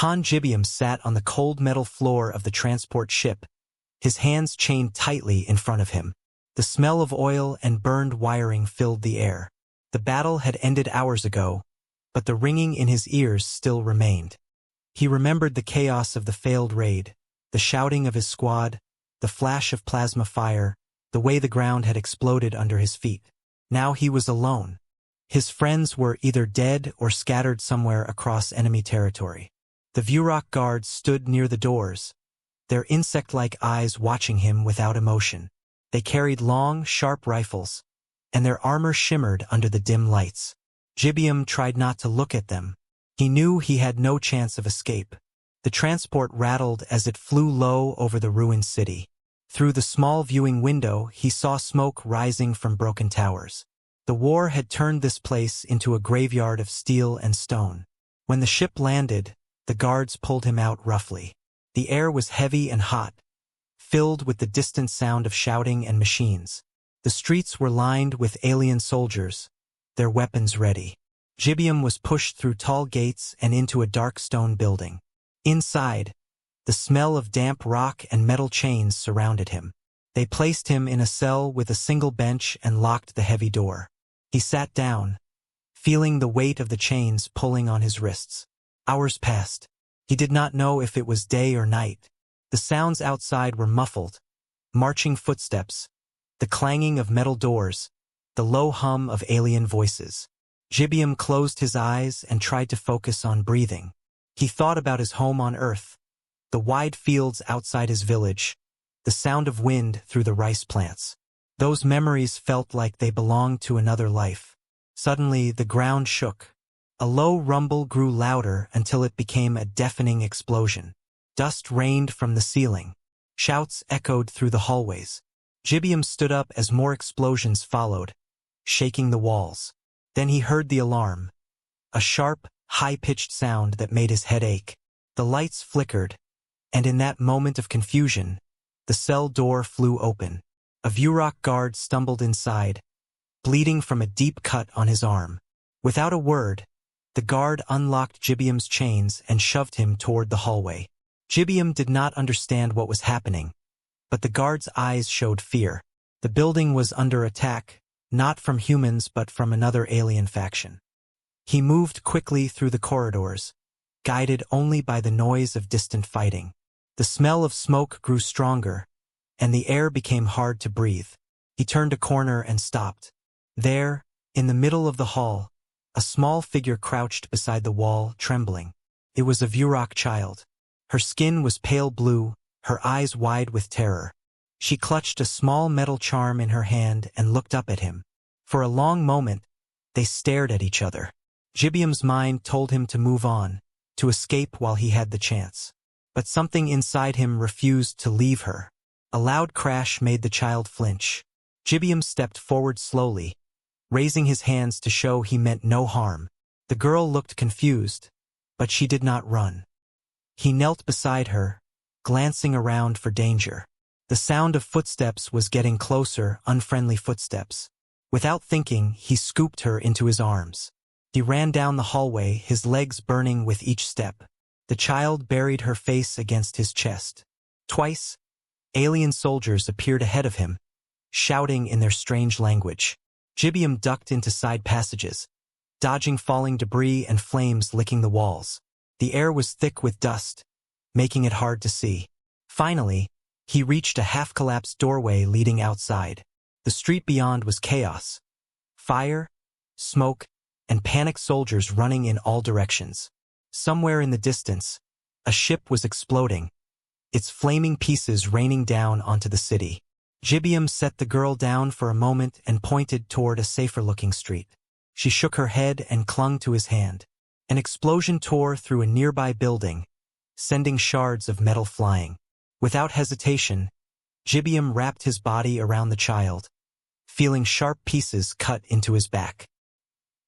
Han Jibium sat on the cold metal floor of the transport ship, his hands chained tightly in front of him. The smell of oil and burned wiring filled the air. The battle had ended hours ago, but the ringing in his ears still remained. He remembered the chaos of the failed raid, the shouting of his squad, the flash of plasma fire, the way the ground had exploded under his feet. Now he was alone. His friends were either dead or scattered somewhere across enemy territory. The Vurok guards stood near the doors, their insect-like eyes watching him without emotion. They carried long, sharp rifles, and their armor shimmered under the dim lights. Jibium tried not to look at them. He knew he had no chance of escape. The transport rattled as it flew low over the ruined city. Through the small viewing window, he saw smoke rising from broken towers. The war had turned this place into a graveyard of steel and stone. When the ship landed, the guards pulled him out roughly. The air was heavy and hot, filled with the distant sound of shouting and machines. The streets were lined with alien soldiers, their weapons ready. Jibium was pushed through tall gates and into a dark stone building. Inside, the smell of damp rock and metal chains surrounded him. They placed him in a cell with a single bench and locked the heavy door. He sat down, feeling the weight of the chains pulling on his wrists. Hours passed. He did not know if it was day or night. The sounds outside were muffled. Marching footsteps, the clanging of metal doors, the low hum of alien voices. Jibium closed his eyes and tried to focus on breathing. He thought about his home on Earth, the wide fields outside his village, the sound of wind through the rice plants. Those memories felt like they belonged to another life. Suddenly, the ground shook. A low rumble grew louder until it became a deafening explosion. Dust rained from the ceiling. Shouts echoed through the hallways. Jibium stood up as more explosions followed, shaking the walls. Then he heard the alarm, a sharp, high-pitched sound that made his head ache. The lights flickered, and in that moment of confusion, the cell door flew open. A Vurok guard stumbled inside, bleeding from a deep cut on his arm. Without a word, the guard unlocked Jibium's chains and shoved him toward the hallway. Jibium did not understand what was happening, but the guard's eyes showed fear. The building was under attack, not from humans but from another alien faction. He moved quickly through the corridors, guided only by the noise of distant fighting. The smell of smoke grew stronger, and the air became hard to breathe. He turned a corner and stopped. There, in the middle of the hall, a small figure crouched beside the wall, trembling. It was a Vurok child. Her skin was pale blue, her eyes wide with terror. She clutched a small metal charm in her hand and looked up at him. For a long moment, they stared at each other. Jibium's mind told him to move on, to escape while he had the chance. But something inside him refused to leave her. A loud crash made the child flinch. Jibium stepped forward slowly, raising his hands to show he meant no harm. The girl looked confused, but she did not run. He knelt beside her, glancing around for danger. The sound of footsteps was getting closer, unfriendly footsteps. Without thinking, he scooped her into his arms. He ran down the hallway, his legs burning with each step. The child buried her face against his chest. Twice, alien soldiers appeared ahead of him, shouting in their strange language. Jibium ducked into side passages, dodging falling debris and flames licking the walls. The air was thick with dust, making it hard to see. Finally, he reached a half-collapsed doorway leading outside. The street beyond was chaos. Fire, smoke, and panicked soldiers running in all directions. Somewhere in the distance, a ship was exploding, its flaming pieces raining down onto the city. Jibium set the girl down for a moment and pointed toward a safer-looking street. She shook her head and clung to his hand. An explosion tore through a nearby building, sending shards of metal flying. Without hesitation, Jibium wrapped his body around the child, feeling sharp pieces cut into his back.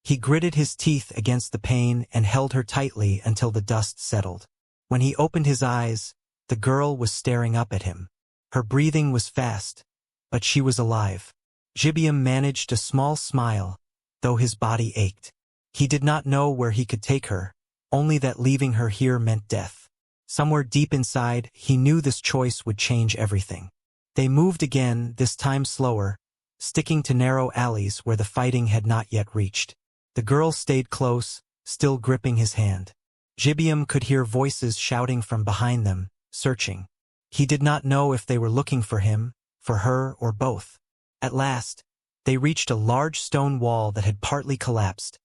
He gritted his teeth against the pain and held her tightly until the dust settled. When he opened his eyes, the girl was staring up at him. Her breathing was fast, but she was alive. Jibium managed a small smile, though his body ached. He did not know where he could take her, only that leaving her here meant death. Somewhere deep inside, he knew this choice would change everything. They moved again, this time slower, sticking to narrow alleys where the fighting had not yet reached. The girl stayed close, still gripping his hand. Gibeon could hear voices shouting from behind them, searching. He did not know if they were looking for him, for her, or both. At last, they reached a large stone wall that had partly collapsed,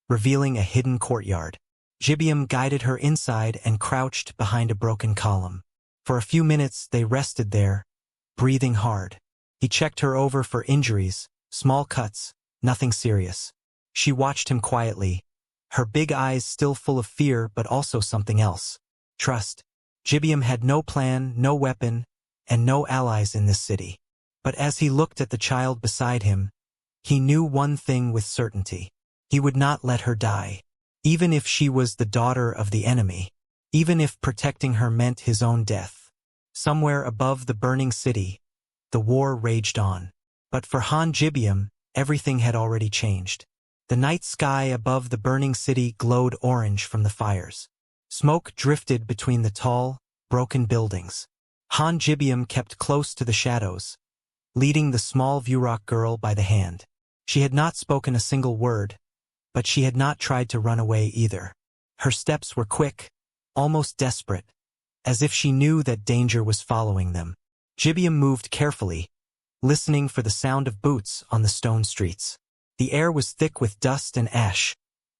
revealing a hidden courtyard. Gibeon guided her inside and crouched behind a broken column. For a few minutes they rested there, breathing hard. He checked her over for injuries, small cuts, nothing serious. She watched him quietly, her big eyes still full of fear but also something else. Trust. Gibeon had no plan, no weapon, and no allies in this city. But as he looked at the child beside him, he knew one thing with certainty. He would not let her die. Even if she was the daughter of the enemy. Even if protecting her meant his own death. Somewhere above the burning city, the war raged on. But for Han Gibeon, everything had already changed. The night sky above the burning city glowed orange from the fires. Smoke drifted between the tall, broken buildings. Han Gibeon kept close to the shadows, leading the small Vurok girl by the hand. She had not spoken a single word, but she had not tried to run away either. Her steps were quick, almost desperate, as if she knew that danger was following them. Gibeon moved carefully, listening for the sound of boots on the stone streets. The air was thick with dust and ash,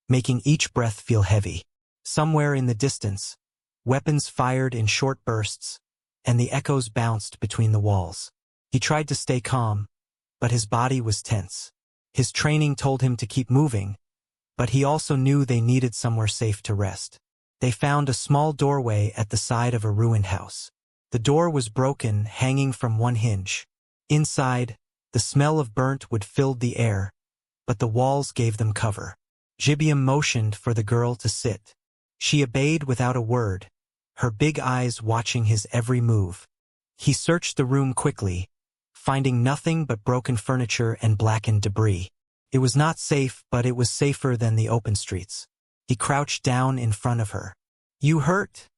making each breath feel heavy. Somewhere in the distance, weapons fired in short bursts, and the echoes bounced between the walls. He tried to stay calm, but his body was tense. His training told him to keep moving, but he also knew they needed somewhere safe to rest. They found a small doorway at the side of a ruined house. The door was broken, hanging from one hinge. Inside, the smell of burnt wood filled the air, but the walls gave them cover. Gibeon motioned for the girl to sit. She obeyed without a word, her big eyes watching his every move. He searched the room quickly, finding nothing but broken furniture and blackened debris. It was not safe, but it was safer than the open streets. He crouched down in front of her. "You hurt?"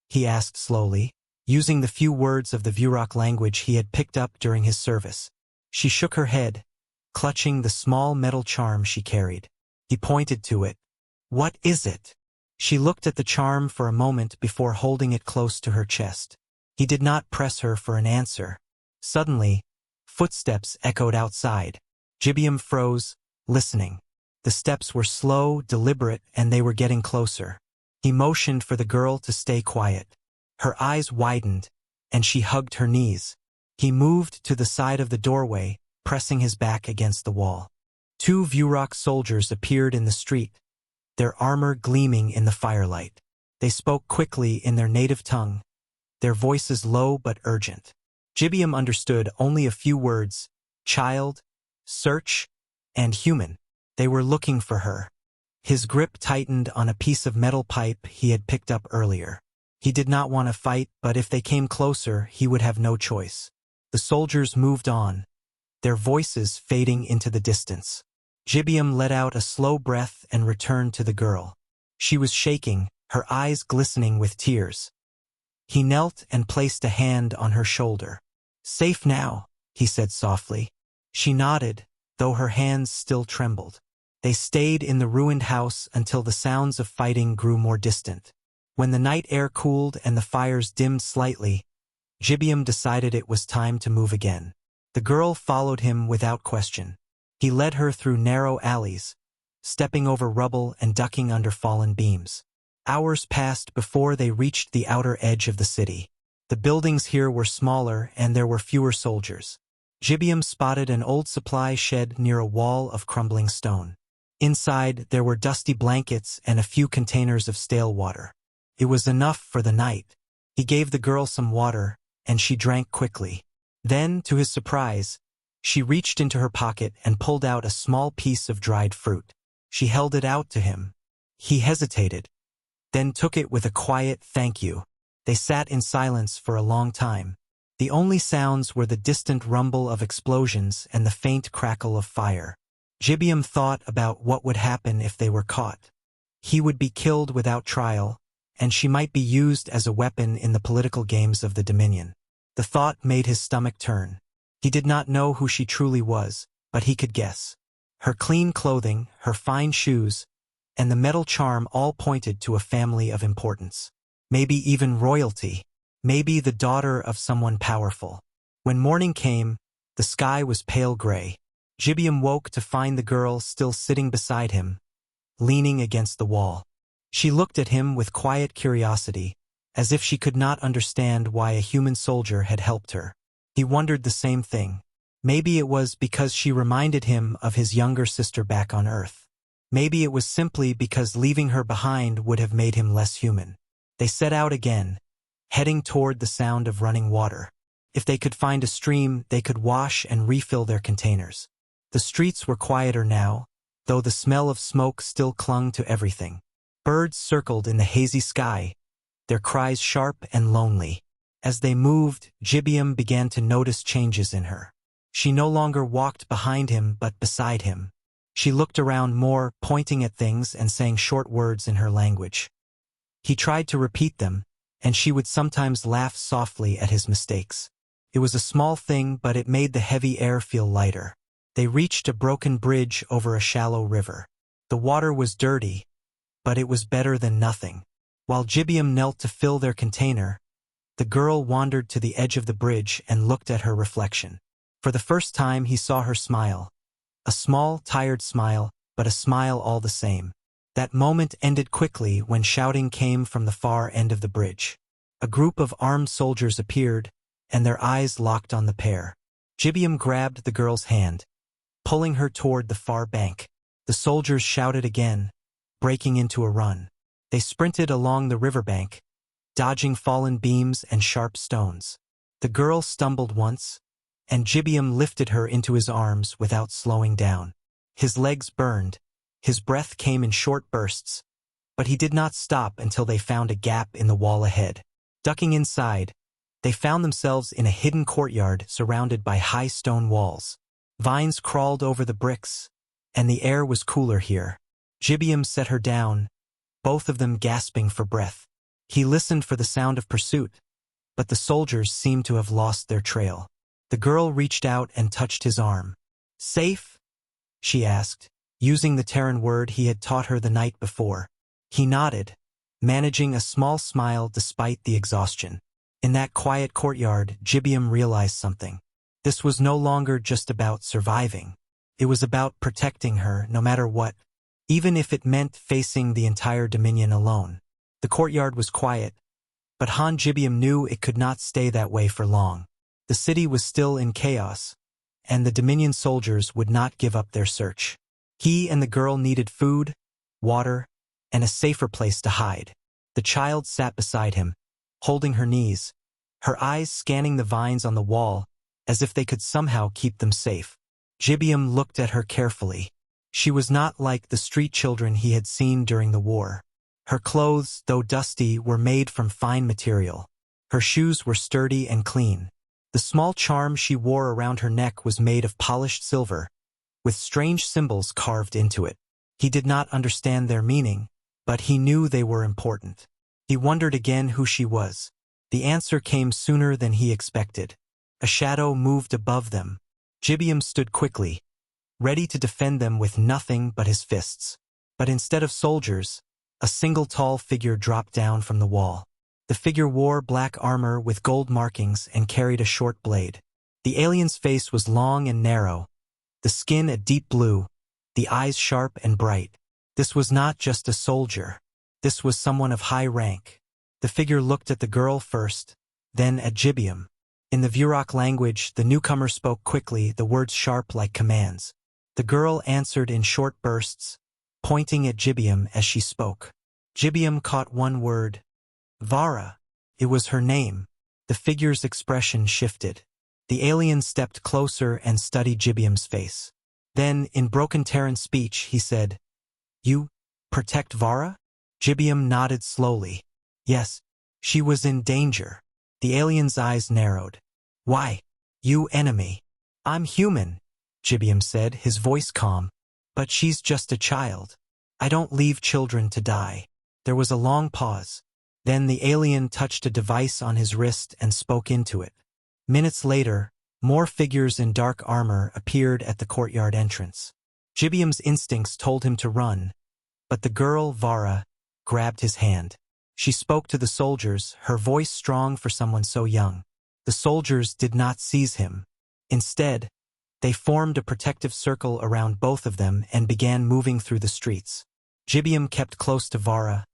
he asked slowly, using the few words of the Vurok language he had picked up during his service. She shook her head, clutching the small metal charm she carried. He pointed to it. "What is it?" She looked at the charm for a moment before holding it close to her chest. He did not press her for an answer. Suddenly, footsteps echoed outside. Gibeon froze, listening. The steps were slow, deliberate, and they were getting closer. He motioned for the girl to stay quiet. Her eyes widened, and she hugged her knees. He moved to the side of the doorway, pressing his back against the wall. Two Vurok soldiers appeared in the street, their armor gleaming in the firelight. They spoke quickly in their native tongue, their voices low but urgent. Gibeon understood only a few words: child, search, and human. They were looking for her. His grip tightened on a piece of metal pipe he had picked up earlier. He did not want to fight, but if they came closer, he would have no choice. The soldiers moved on, their voices fading into the distance. Gibeon let out a slow breath and returned to the girl. She was shaking, her eyes glistening with tears. He knelt and placed a hand on her shoulder. "Safe now," he said softly. She nodded, though her hands still trembled. They stayed in the ruined house until the sounds of fighting grew more distant. When the night air cooled and the fires dimmed slightly, Gibeon decided it was time to move again. The girl followed him without question. He led her through narrow alleys, stepping over rubble and ducking under fallen beams. Hours passed before they reached the outer edge of the city. The buildings here were smaller and there were fewer soldiers. Gibeon spotted an old supply shed near a wall of crumbling stone. Inside, there were dusty blankets and a few containers of stale water. It was enough for the night. He gave the girl some water, and she drank quickly. Then, to his surprise, she reached into her pocket and pulled out a small piece of dried fruit. She held it out to him. He hesitated, then took it with a quiet "thank you." They sat in silence for a long time. The only sounds were the distant rumble of explosions and the faint crackle of fire. Gibeon thought about what would happen if they were caught. He would be killed without trial, and she might be used as a weapon in the political games of the Dominion. The thought made his stomach turn. He did not know who she truly was, but he could guess. Her clean clothing, her fine shoes, and the metal charm all pointed to a family of importance. Maybe even royalty. Maybe the daughter of someone powerful. When morning came, the sky was pale gray. Gibeon woke to find the girl still sitting beside him, leaning against the wall. She looked at him with quiet curiosity, as if she could not understand why a human soldier had helped her. He wondered the same thing. Maybe it was because she reminded him of his younger sister back on Earth. Maybe it was simply because leaving her behind would have made him less human. They set out again, heading toward the sound of running water. If they could find a stream, they could wash and refill their containers. The streets were quieter now, though the smell of smoke still clung to everything. Birds circled in the hazy sky, their cries sharp and lonely. As they moved, Gibeon began to notice changes in her. She no longer walked behind him but beside him. She looked around more, pointing at things and saying short words in her language. He tried to repeat them, and she would sometimes laugh softly at his mistakes. It was a small thing, but it made the heavy air feel lighter. They reached a broken bridge over a shallow river. The water was dirty, but it was better than nothing. While Gibeon knelt to fill their container, the girl wandered to the edge of the bridge and looked at her reflection. For the first time he saw her smile. A small, tired smile, but a smile all the same. That moment ended quickly when shouting came from the far end of the bridge. A group of armed soldiers appeared, and their eyes locked on the pair. Gibeon grabbed the girl's hand, pulling her toward the far bank. The soldiers shouted again, breaking into a run. They sprinted along the riverbank, dodging fallen beams and sharp stones. The girl stumbled once, and Gibeon lifted her into his arms without slowing down. His legs burned, his breath came in short bursts, but he did not stop until they found a gap in the wall ahead. Ducking inside, they found themselves in a hidden courtyard surrounded by high stone walls. Vines crawled over the bricks, and the air was cooler here. Gibeon set her down, both of them gasping for breath. He listened for the sound of pursuit, but the soldiers seemed to have lost their trail. The girl reached out and touched his arm. "Safe?" she asked, using the Terran word he had taught her the night before. He nodded, managing a small smile despite the exhaustion. In that quiet courtyard, Gibeon realized something. This was no longer just about surviving. It was about protecting her, no matter what, even if it meant facing the entire Dominion alone. The courtyard was quiet, but Han Gibeon knew it could not stay that way for long. The city was still in chaos, and the Dominion soldiers would not give up their search. He and the girl needed food, water, and a safer place to hide. The child sat beside him, holding her knees, her eyes scanning the vines on the wall as if they could somehow keep them safe. Gibeon looked at her carefully. She was not like the street children he had seen during the war. Her clothes, though dusty, were made from fine material. Her shoes were sturdy and clean. The small charm she wore around her neck was made of polished silver, with strange symbols carved into it. He did not understand their meaning, but he knew they were important. He wondered again who she was. The answer came sooner than he expected. A shadow moved above them. Gibeon stood quickly, ready to defend them with nothing but his fists. But instead of soldiers, a single tall figure dropped down from the wall. The figure wore black armor with gold markings and carried a short blade. The alien's face was long and narrow, the skin a deep blue, the eyes sharp and bright. This was not just a soldier. This was someone of high rank. The figure looked at the girl first, then at Gibeon. In the Vurok language, the newcomer spoke quickly, the words sharp like commands. The girl answered in short bursts, pointing at Gibeon as she spoke. Gibeon caught one word. Vara. It was her name. The figure's expression shifted. The alien stepped closer and studied Gibeon's face. Then, in broken Terran speech, he said, "You protect Vara?" Gibeon nodded slowly. Yes, she was in danger. The alien's eyes narrowed. "Why? You enemy." "I'm human," Gibeon said, his voice calm. "But she's just a child. I don't leave children to die. There was a long pause. Then the alien touched a device on his wrist and spoke into it. Minutes later, more figures in dark armor appeared at the courtyard entrance. Jibium's instincts told him to run, but the girl, Vara, grabbed his hand. She spoke to the soldiers, her voice strong for someone so young. The soldiers did not seize him. Instead, they formed a protective circle around both of them and began moving through the streets. Jibium kept close to Vara,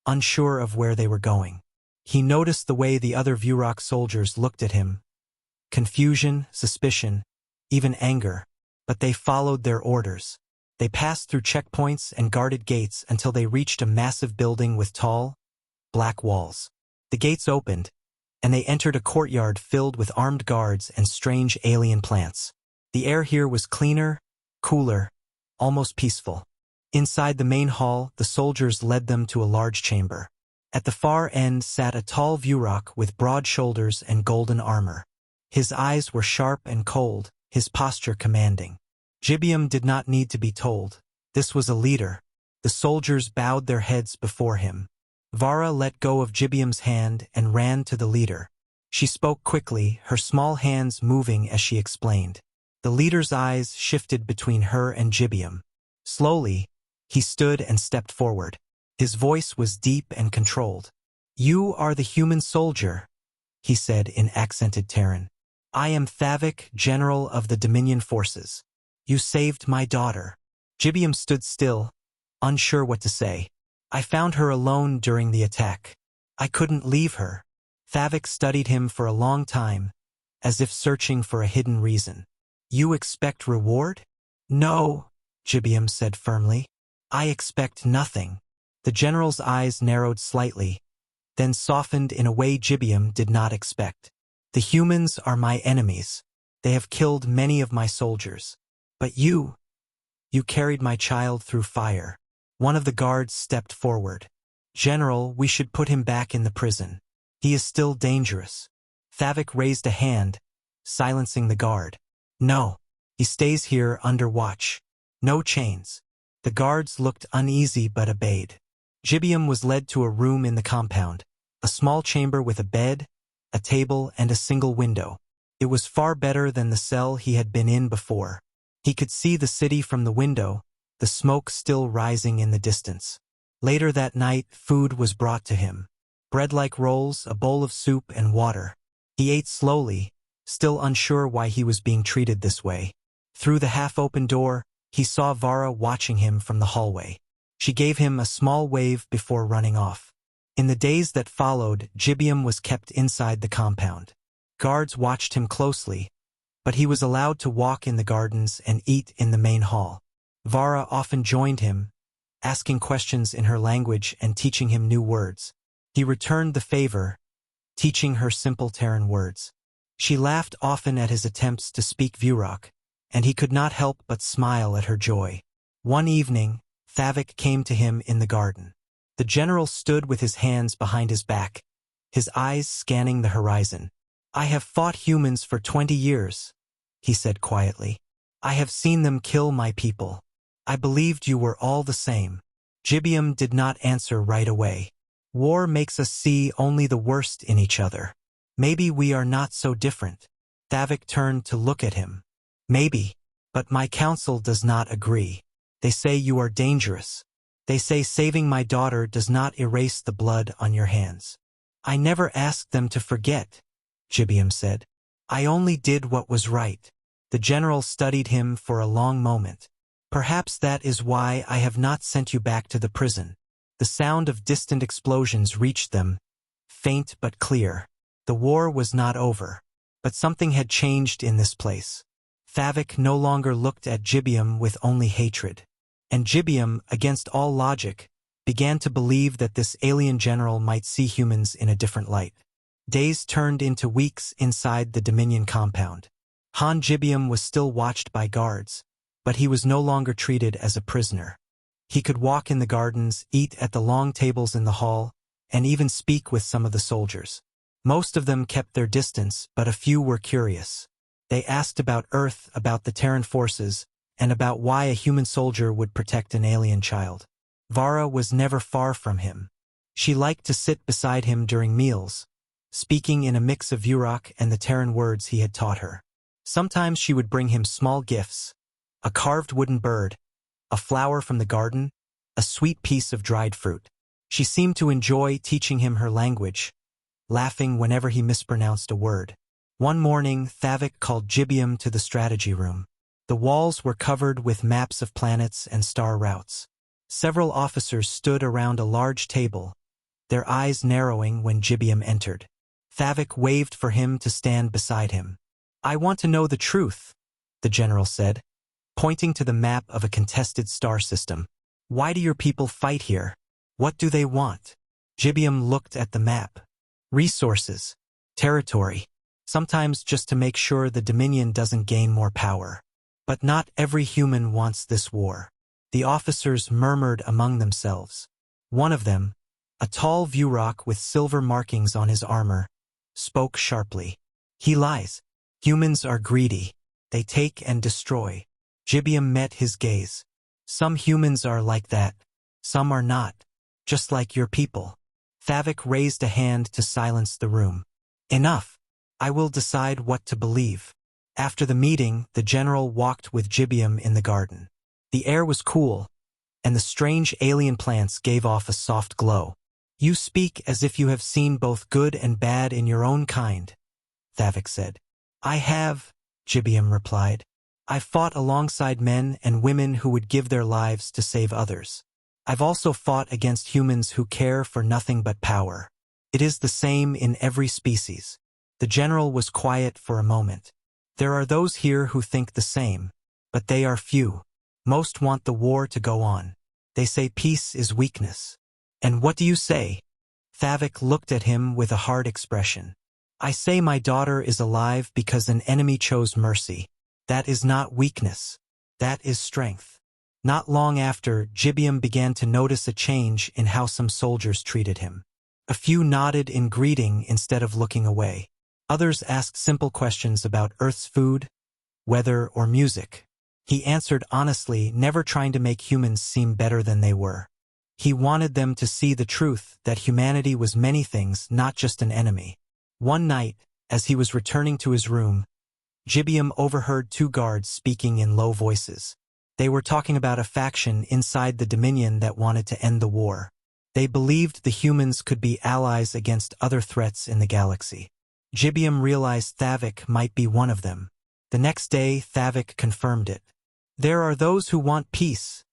unsure of where they were going. He noticed the way the other Vurok soldiers looked at him. Confusion, suspicion, even anger. But they followed their orders. They passed through checkpoints and guarded gates until they reached a massive building with tall, black walls. The gates opened, and they entered a courtyard filled with armed guards and strange alien plants. The air here was cleaner, cooler, almost peaceful. Inside the main hall, the soldiers led them to a large chamber. At the far end sat a tall Vurok with broad shoulders and golden armor. His eyes were sharp and cold, his posture commanding. Jibium did not need to be told. This was a leader. The soldiers bowed their heads before him. Vara let go of Jibium's hand and ran to the leader. She spoke quickly, her small hands moving as she explained. The leader's eyes shifted between her and Jibium. Slowly, he stood and stepped forward. His voice was deep and controlled. "You are the human soldier," he said in accented Terran. "I am Thavik, general of the Dominion forces. You saved my daughter." Jibium stood still, unsure what to say. "I found her alone during the attack. I couldn't leave her." Thavik studied him for a long time, as if searching for a hidden reason. "You expect reward?" "No," Jibium said firmly. "I expect nothing." The general's eyes narrowed slightly, then softened in a way Jibium did not expect. "The humans are my enemies. They have killed many of my soldiers. But you carried my child through fire." One of the guards stepped forward. "General, we should put him back in the prison. He is still dangerous." Thavik raised a hand, silencing the guard. "No, he stays here under watch. No chains." The guards looked uneasy but obeyed. Jibium was led to a room in the compound, a small chamber with a bed, a table, and a single window. It was far better than the cell he had been in before. He could see the city from the window, the smoke still rising in the distance. Later that night, food was brought to him. Bread-like rolls, a bowl of soup, and water. He ate slowly, still unsure why he was being treated this way. Through the half-open door, he saw Vara watching him from the hallway. She gave him a small wave before running off. In the days that followed, Jibium was kept inside the compound. Guards watched him closely, but he was allowed to walk in the gardens and eat in the main hall. Vara often joined him, asking questions in her language and teaching him new words. He returned the favor, teaching her simple Terran words. She laughed often at his attempts to speak Vurok, and he could not help but smile at her joy. One evening, Thavik came to him in the garden. The general stood with his hands behind his back, his eyes scanning the horizon. "I have fought humans for 20 years, he said quietly. "I have seen them kill my people. I believed you were all the same." Jibium did not answer right away. "War makes us see only the worst in each other. Maybe we are not so different." Thavik turned to look at him. "Maybe, but my council does not agree. They say you are dangerous. They say saving my daughter does not erase the blood on your hands." "I never asked them to forget," Jibium said. "I only did what was right." The general studied him for a long moment. "Perhaps that is why I have not sent you back to the prison." The sound of distant explosions reached them, faint but clear. The war was not over, but something had changed in this place. Thavik no longer looked at Jibium with only hatred. And Jibium, against all logic, began to believe that this alien general might see humans in a different light. Days turned into weeks inside the Dominion compound. Han Jibium was still watched by guards, but he was no longer treated as a prisoner. He could walk in the gardens, eat at the long tables in the hall, and even speak with some of the soldiers. Most of them kept their distance, but a few were curious. They asked about Earth, about the Terran forces, and about why a human soldier would protect an alien child. Vara was never far from him. She liked to sit beside him during meals, speaking in a mix of Vurok and the Terran words he had taught her. Sometimes she would bring him small gifts, a carved wooden bird, a flower from the garden, a sweet piece of dried fruit. She seemed to enjoy teaching him her language, laughing whenever he mispronounced a word. One morning, Thavik called Jibium to the strategy room. The walls were covered with maps of planets and star routes. Several officers stood around a large table, their eyes narrowing when Jibium entered. Thavik waved for him to stand beside him. "I want to know the truth," the general said, pointing to the map of a contested star system. "Why do your people fight here? What do they want?" Jibium looked at the map. Resources, territory, sometimes just to make sure the Dominion doesn't gain more power. But not every human wants this war. The officers murmured among themselves. One of them, a tall Vurok with silver markings on his armor, spoke sharply. "He lies. Humans are greedy. They take and destroy." Jibium met his gaze. "Some humans are like that. Some are not. Just like your people." Thavik raised a hand to silence the room. "Enough. I will decide what to believe." After the meeting, the general walked with Jibium in the garden. The air was cool, and the strange alien plants gave off a soft glow. "You speak as if you have seen both good and bad in your own kind," Thavik said. "I have," Jibium replied. "I've fought alongside men and women who would give their lives to save others. I've also fought against humans who care for nothing but power. It is the same in every species." The general was quiet for a moment. "There are those here who think the same, but they are few. Most want the war to go on. They say peace is weakness." "And what do you say?" Thavik looked at him with a hard expression. "I say my daughter is alive because an enemy chose mercy. That is not weakness. That is strength." Not long after, Jibium began to notice a change in how some soldiers treated him. A few nodded in greeting instead of looking away. Others asked simple questions about Earth's food, weather, or music. He answered honestly, never trying to make humans seem better than they were. He wanted them to see the truth that humanity was many things, not just an enemy. One night, as he was returning to his room, Jibium overheard two guards speaking in low voices. They were talking about a faction inside the Dominion that wanted to end the war. They believed the humans could be allies against other threats in the galaxy. Jibium realized Thavik might be one of them. The next day, Thavik confirmed it. "There are those who want peace,"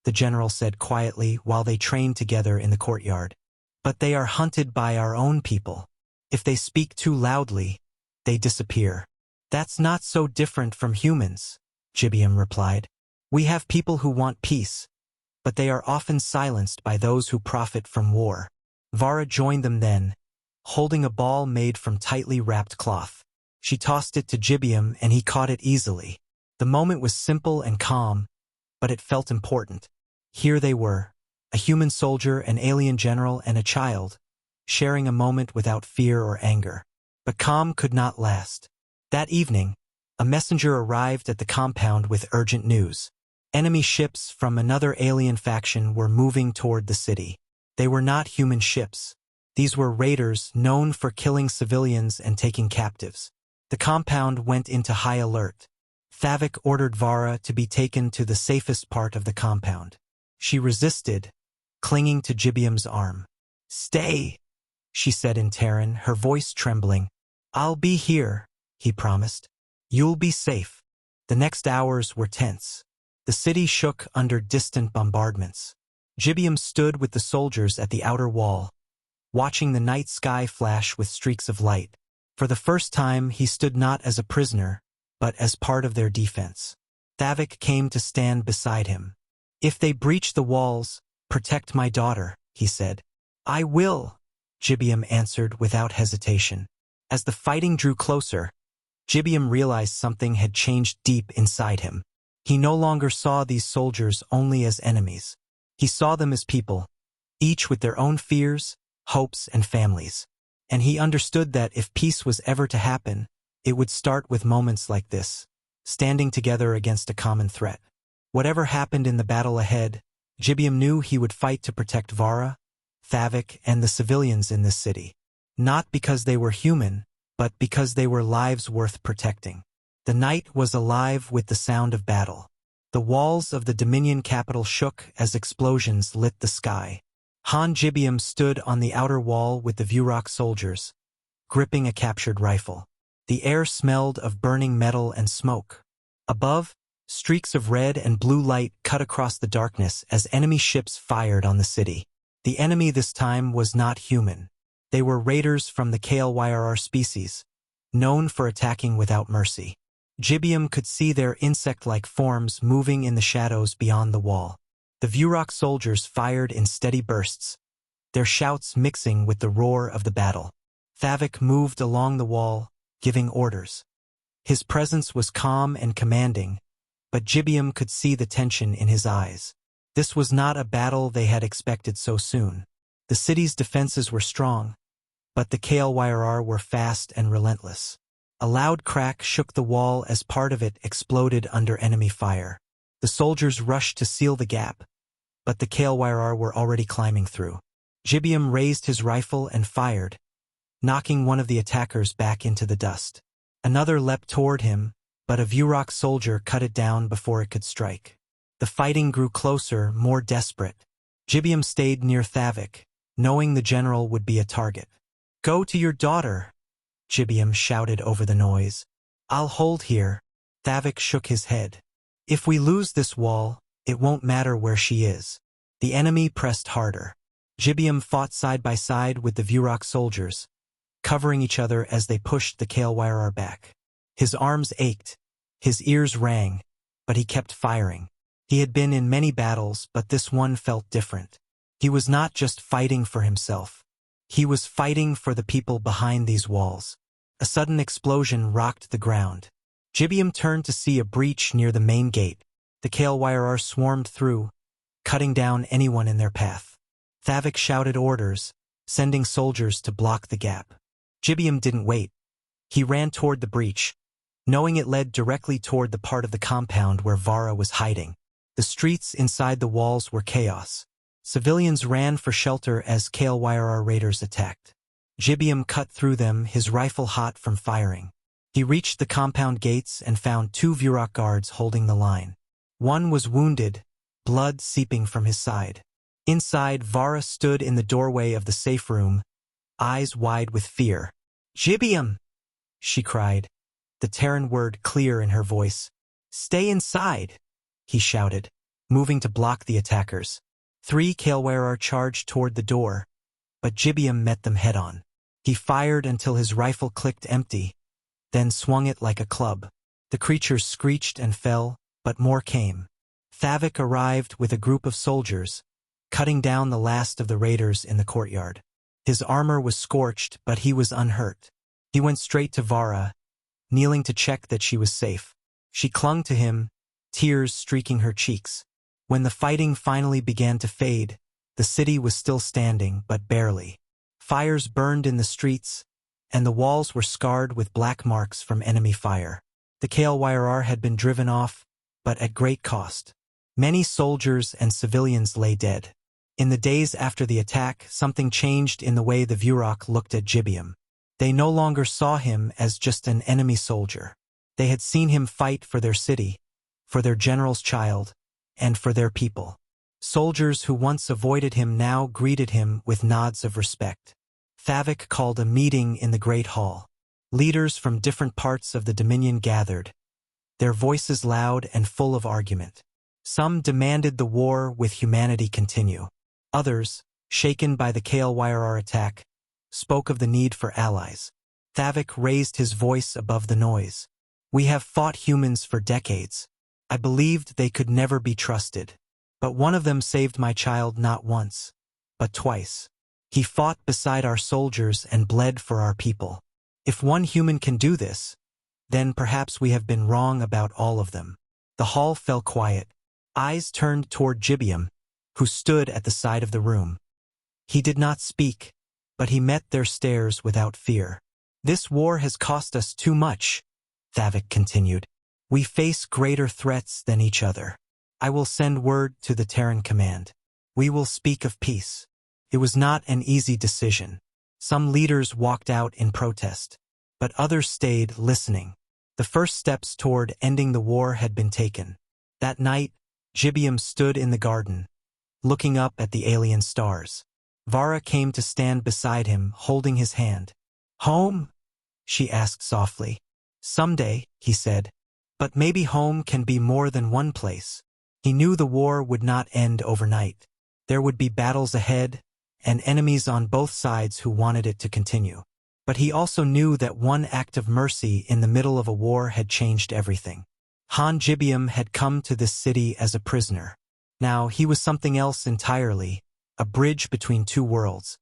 the general said quietly while they trained together in the courtyard. "But they are hunted by our own people. If they speak too loudly, they disappear." "That's not so different from humans," Jibium replied. "We have people who want peace, but they are often silenced by those who profit from war." Vara joined them then, holding a ball made from tightly wrapped cloth. She tossed it to Jibium and he caught it easily. The moment was simple and calm, but it felt important. Here they were, a human soldier, an alien general, and a child, sharing a moment without fear or anger. But calm could not last. That evening, a messenger arrived at the compound with urgent news. Enemy ships from another alien faction were moving toward the city. They were not human ships. These were raiders known for killing civilians and taking captives. The compound went into high alert. Thavik ordered Vara to be taken to the safest part of the compound. She resisted, clinging to Jibium's arm. "Stay," she said in Terran, her voice trembling. "I'll be here," he promised. "You'll be safe." The next hours were tense. The city shook under distant bombardments. Jibium stood with the soldiers at the outer wall, watching the night sky flash with streaks of light. For the first time, he stood not as a prisoner, but as part of their defense. Thavik came to stand beside him. "If they breach the walls, protect my daughter," he said. "I will," Jibium answered without hesitation. As the fighting drew closer, Jibium realized something had changed deep inside him. He no longer saw these soldiers only as enemies. He saw them as people, each with their own fears, hopes, and families. And he understood that if peace was ever to happen, it would start with moments like this, standing together against a common threat. Whatever happened in the battle ahead, Gibeon knew he would fight to protect Vara, Thavik, and the civilians in this city. Not because they were human, but because they were lives worth protecting. The night was alive with the sound of battle. The walls of the Dominion capital shook as explosions lit the sky. Han Gibeon stood on the outer wall with the Vurok soldiers, gripping a captured rifle. The air smelled of burning metal and smoke. Above, streaks of red and blue light cut across the darkness as enemy ships fired on the city. The enemy this time was not human. They were raiders from the KLYRR species, known for attacking without mercy. Gibeon could see their insect-like forms moving in the shadows beyond the wall. The Vurok soldiers fired in steady bursts, their shouts mixing with the roar of the battle. Thavik moved along the wall, giving orders. His presence was calm and commanding, but Gibeon could see the tension in his eyes. This was not a battle they had expected so soon. The city's defenses were strong, but the KLYRR were fast and relentless. A loud crack shook the wall as part of it exploded under enemy fire. The soldiers rushed to seal the gap, but the KLYRR were already climbing through. Gibeon raised his rifle and fired, knocking one of the attackers back into the dust. Another leapt toward him, but a Vurok soldier cut it down before it could strike. The fighting grew closer, more desperate. Gibeon stayed near Thavik, knowing the general would be a target. "Go to your daughter," Gibeon shouted over the noise. "I'll hold here." Thavik shook his head. "If we lose this wall, it won't matter where she is." The enemy pressed harder. Gibeon fought side by side with the Vurok soldiers, covering each other as they pushed the KLYRR back. His arms ached, his ears rang, but he kept firing. He had been in many battles, but this one felt different. He was not just fighting for himself. He was fighting for the people behind these walls. A sudden explosion rocked the ground. Gibeon turned to see a breach near the main gate. The KLYRR swarmed through, cutting down anyone in their path. Thavik shouted orders, sending soldiers to block the gap. Gibeon didn't wait. He ran toward the breach, knowing it led directly toward the part of the compound where Vara was hiding. The streets inside the walls were chaos. Civilians ran for shelter as KLYRR raiders attacked. Gibeon cut through them, his rifle hot from firing. He reached the compound gates and found two Vurok guards holding the line. One was wounded, blood seeping from his side. Inside, Vara stood in the doorway of the safe room, eyes wide with fear. "Gibeon!" she cried, the Terran word clear in her voice. "Stay inside!" he shouted, moving to block the attackers. 3 KLYRR charged toward the door, but Gibeon met them head-on. He fired until his rifle clicked empty, then swung it like a club. The creatures screeched and fell, but more came. Thavik arrived with a group of soldiers, cutting down the last of the raiders in the courtyard. His armor was scorched, but he was unhurt. He went straight to Vara, kneeling to check that she was safe. She clung to him, tears streaking her cheeks. When the fighting finally began to fade, the city was still standing, but barely. Fires burned in the streets, and the walls were scarred with black marks from enemy fire. The KLYRR had been driven off, but at great cost. Many soldiers and civilians lay dead. In the days after the attack, something changed in the way the Vurok looked at Gibeon. They no longer saw him as just an enemy soldier. They had seen him fight for their city, for their general's child, and for their people. Soldiers who once avoided him now greeted him with nods of respect. Thavik called a meeting in the Great Hall. Leaders from different parts of the Dominion gathered, their voices loud and full of argument. Some demanded the war with humanity continue. Others, shaken by the KLYRR attack, spoke of the need for allies. Thavik raised his voice above the noise. "We have fought humans for decades. I believed they could never be trusted. But one of them saved my child not once, but twice. He fought beside our soldiers and bled for our people. If one human can do this, then perhaps we have been wrong about all of them." The hall fell quiet. Eyes turned toward Gibeon, who stood at the side of the room. He did not speak, but he met their stares without fear. "This war has cost us too much," Thavik continued. "We face greater threats than each other. I will send word to the Terran command. We will speak of peace. It was not an easy decision. Some leaders walked out in protest, but others stayed listening. The first steps toward ending the war had been taken. That night, Gibeum stood in the garden, looking up at the alien stars. Vara came to stand beside him, holding his hand. "Home?" she asked softly. "Someday," he said. "But maybe home can be more than one place." He knew the war would not end overnight. There would be battles ahead, and enemies on both sides who wanted it to continue. But he also knew that one act of mercy in the middle of a war had changed everything. Han Gibeum had come to this city as a prisoner. Now he was something else entirely, a bridge between two worlds.